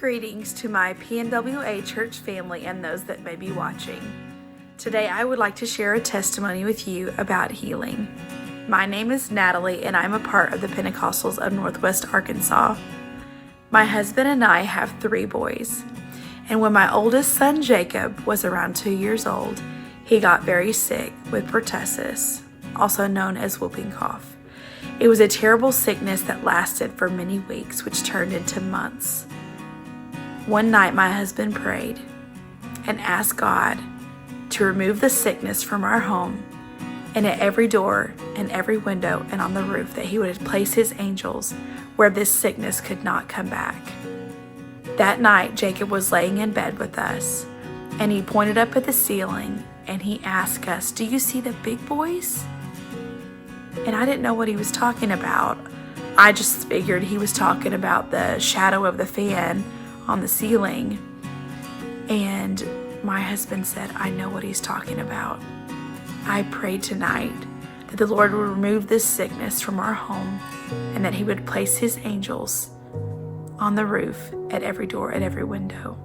Greetings to my PNWA church family and those that may be watching. Today I would like to share a testimony with you about healing. My name is Natalie and I'm a part of the Pentecostals of Northwest Arkansas. My husband and I have 3 boys, and when my oldest son Jacob was around 2 years old, he got very sick with pertussis, also known as whooping cough. It was a terrible sickness that lasted for many weeks, which turned into months. One night my husband prayed and asked God to remove the sickness from our home, and at every door and every window and on the roof that he would place his angels where this sickness could not come back. That night Jacob was laying in bed with us, and he pointed up at the ceiling and he asked us, "Do you see the big boys?" And I didn't know what he was talking about. I just figured he was talking about the shadow of the fan on the ceiling. And my husband said, "I know what he's talking about." I prayed tonight that the Lord would remove this sickness from our home and that he would place his angels on the roof at every door, at every window.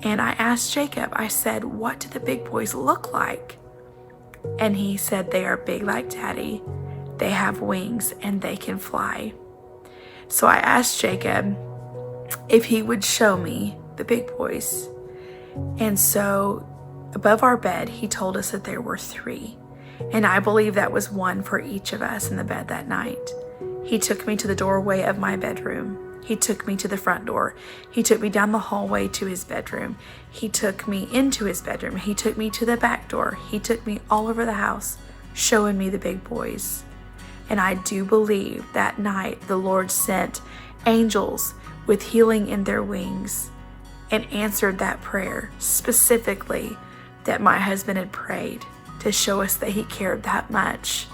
And I asked Jacob, I said, "What do the big boys look like?" And he said, "They are big like Daddy. They have wings and they can fly." So I asked Jacob if he would show me the big boys. And so above our bed, he told us that there were 3. And I believe that was one for each of us in the bed that night. He took me to the doorway of my bedroom. He took me to the front door. He took me down the hallway to his bedroom. He took me into his bedroom. He took me to the back door. He took me all over the house, showing me the big boys. And I do believe that night the Lord sent angels with healing in their wings and answered that prayer specifically that my husband had prayed, to show us that he cared that much,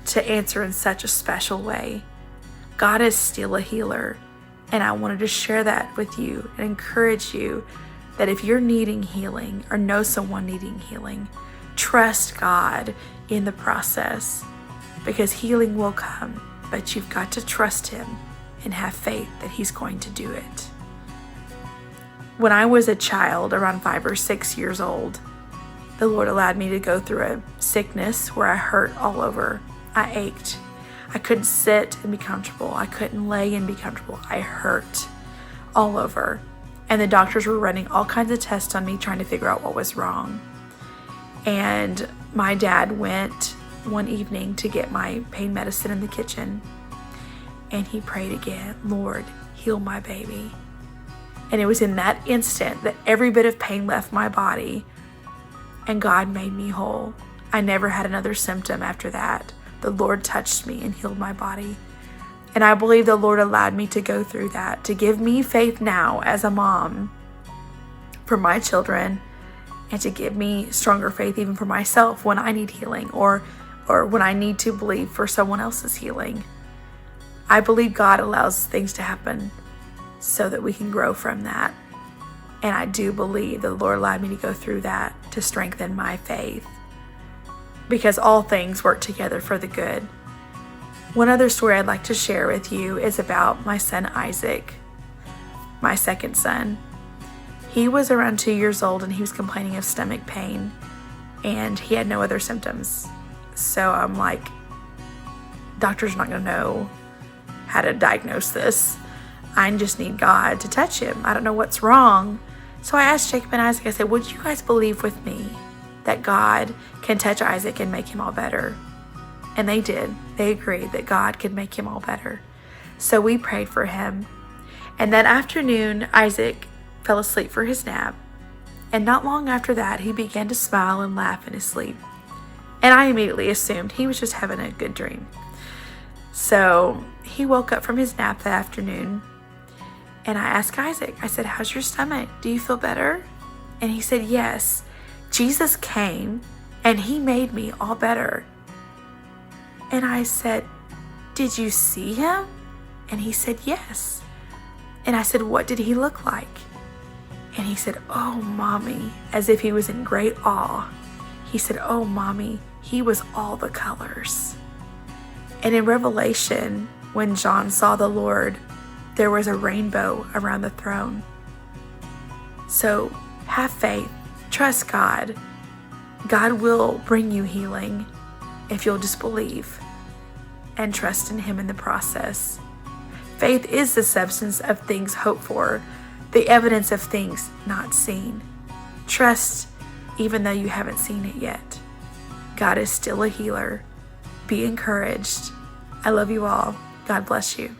to answer in such a special way. God is still a healer. And I wanted to share that with you and encourage you that if you're needing healing or know someone needing healing, trust God in the process, because healing will come, but you've got to trust him and have faith that he's going to do it. When I was a child, around 5 or 6 years old, the Lord allowed me to go through a sickness where I hurt all over. I ached. I couldn't sit and be comfortable. I couldn't lay and be comfortable. I hurt all over. And the doctors were running all kinds of tests on me, trying to figure out what was wrong. And my dad went one evening to get my pain medicine in the kitchen. And he prayed again, "Lord, heal my baby." And it was in that instant that every bit of pain left my body and God made me whole. I never had another symptom after that. The Lord touched me and healed my body. And I believe the Lord allowed me to go through that, to give me faith now as a mom for my children, and to give me stronger faith even for myself when I need healing or when I need to believe for someone else's healing. I believe God allows things to happen so that we can grow from that. And I do believe the Lord allowed me to go through that to strengthen my faith, because all things work together for the good. One other story I'd like to share with you is about my son Isaac, my second son. He was around 2 years old and he was complaining of stomach pain, and he had no other symptoms. So I'm like, doctor's not going to know how to diagnose this. I just need God to touch him. I don't know what's wrong. So I asked Jacob and Isaac, I said, "Would you guys believe with me that God can touch Isaac and make him all better?" And they did. They agreed that God could make him all better. So we prayed for him. And that afternoon, Isaac fell asleep for his nap. And not long after that, he began to smile and laugh in his sleep. And I immediately assumed he was just having a good dream. So he woke up from his nap that afternoon. And I asked Isaac, I said, "How's your stomach? Do you feel better?" And he said, "Yes. Jesus came and he made me all better." And I said, "Did you see him?" And he said, "Yes." And I said, "What did he look like?" And he said, "Oh, Mommy," as if he was in great awe. He said, "Oh, Mommy, he was all the colors." And in Revelation, when John saw the Lord there was a rainbow around the throne. So have faith, trust God. God will bring you healing if you'll just believe and trust in Him in the process. Faith is the substance of things hoped for, the evidence of things not seen. Trust even though you haven't seen it yet. God is still a healer. Be encouraged. I love you all. God bless you.